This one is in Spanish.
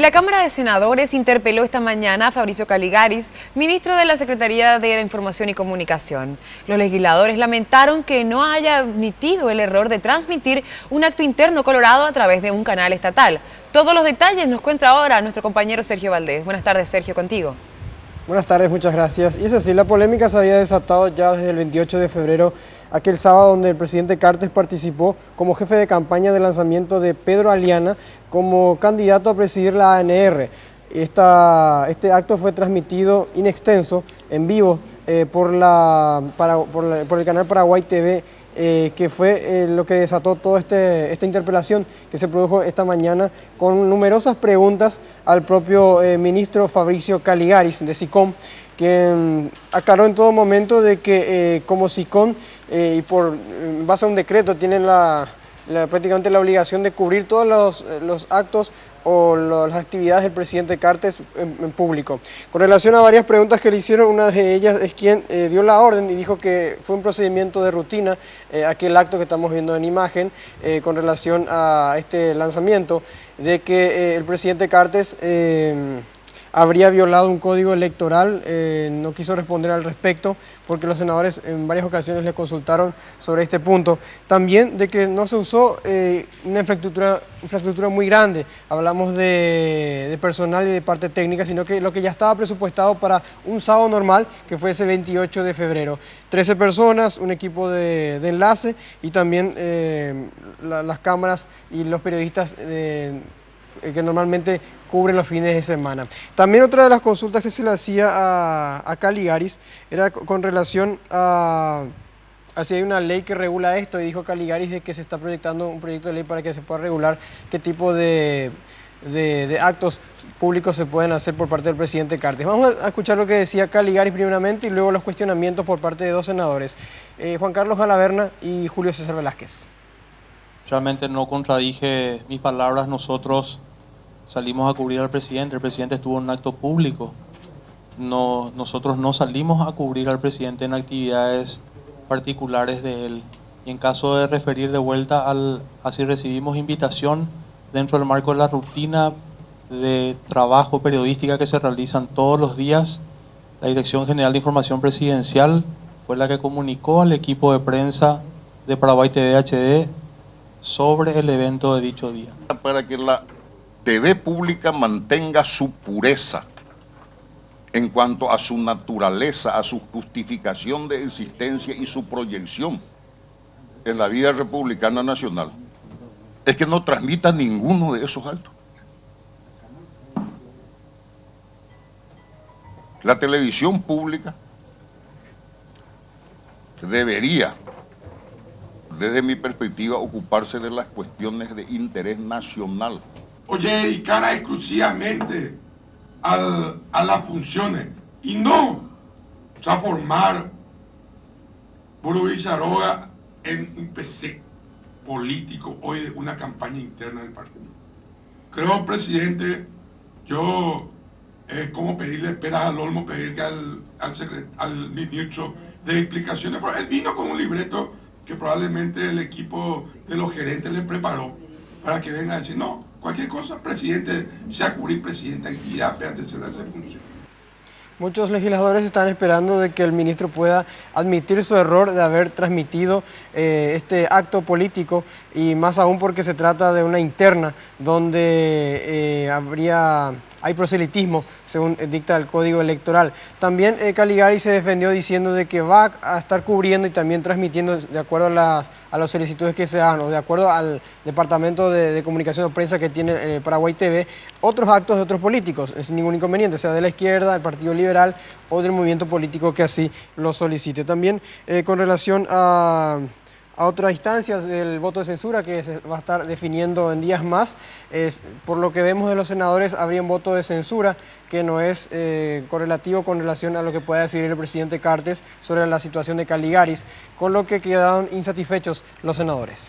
la Cámara de Senadores interpeló esta mañana a Fabricio Caligaris, ministro de la Secretaría de la Información y Comunicación. Los legisladores lamentaron que no haya admitido el error de transmitir un acto interno colorado a través de un canal estatal. Todos los detalles nos cuenta ahora nuestro compañero Sergio Valdés. Buenas tardes, Sergio, contigo. Buenas tardes, muchas gracias. Y es así, la polémica se había desatado ya desde el 28 de febrero, aquel sábado donde el presidente Cartes participó como jefe de campaña del lanzamiento de Pedro Aliana como candidato a presidir la ANR. Este acto fue transmitido in extenso, en vivo, por el canal Paraguay TV, que fue lo que desató toda esta interpelación que se produjo esta mañana con numerosas preguntas al propio ministro Fabricio Caligaris de SICOM, que aclaró en todo momento de que como SICOM y por base a un decreto tienen prácticamente la obligación de cubrir todos los actos o las actividades del presidente Cartes en público. Con relación a varias preguntas que le hicieron, una de ellas es quien dio la orden y dijo que fue un procedimiento de rutina, aquel acto que estamos viendo en imagen, con relación a este lanzamiento, de que el presidente Cartes habría violado un código electoral. No quiso responder al respecto porque los senadores en varias ocasiones le consultaron sobre este punto. También de que no se usó una infraestructura muy grande, hablamos de personal y de parte técnica, sino que lo que ya estaba presupuestado para un sábado normal, que fue ese 28 de febrero. 13 personas, un equipo de enlace y también las cámaras y los periodistas que normalmente cubren los fines de semana. También otra de las consultas que se le hacía a Caligaris era con relación a si hay una ley que regula esto, y dijo Caligaris de que se está proyectando un proyecto de ley para que se pueda regular qué tipo de actos públicos se pueden hacer por parte del presidente Cartes. Vamos a escuchar lo que decía Caligaris primeramente y luego los cuestionamientos por parte de dos senadores, Juan Carlos Galaverna y Julio César Velázquez. Realmente no contradije mis palabras. Nosotros salimos a cubrir al presidente. El presidente estuvo en un acto público. Nosotros no salimos a cubrir al presidente en actividades particulares de él. Y en caso de referir de vuelta a si recibimos invitación dentro del marco de la rutina de trabajo periodística que se realizan todos los días, la Dirección General de Información Presidencial fue la que comunicó al equipo de prensa de Paraguay TV HD sobre el evento de dicho día. Para que la TV pública mantenga su pureza en cuanto a su naturaleza, a su justificación de existencia y su proyección en la vida republicana nacional, es que no transmita ninguno de esos actos. La televisión pública debería, desde mi perspectiva, ocuparse de las cuestiones de interés nacional. Oye, dedicar exclusivamente a las funciones y no transformar Burubizaroga en un PC político hoy de una campaña interna del partido. Creo, presidente, yo como pedirle peras al olmo, pedirle al ministro de explicaciones, pero él vino con un libreto que probablemente el equipo de los gerentes le preparó para que venga a decir, no, cualquier cosa, presidente, sea cubrir presidente, actividad, antes de hacer función. Muchos legisladores están esperando de que el ministro pueda admitir su error de haber transmitido este acto político, y más aún porque se trata de una interna donde hay proselitismo, según dicta el Código Electoral. También Caligaris se defendió diciendo de que va a estar cubriendo y también transmitiendo, de acuerdo a las solicitudes que se dan, o de acuerdo al Departamento de Comunicación de Prensa que tiene Paraguay TV, otros actos de otros políticos, sin ningún inconveniente, sea de la izquierda, del Partido Liberal o del movimiento político que así lo solicite. También con relación a otras instancias del voto de censura que se va a estar definiendo en días más, por lo que vemos de los senadores, habría un voto de censura que no es correlativo con relación a lo que pueda decidir el presidente Cartes sobre la situación de Caligaris, con lo que quedaron insatisfechos los senadores.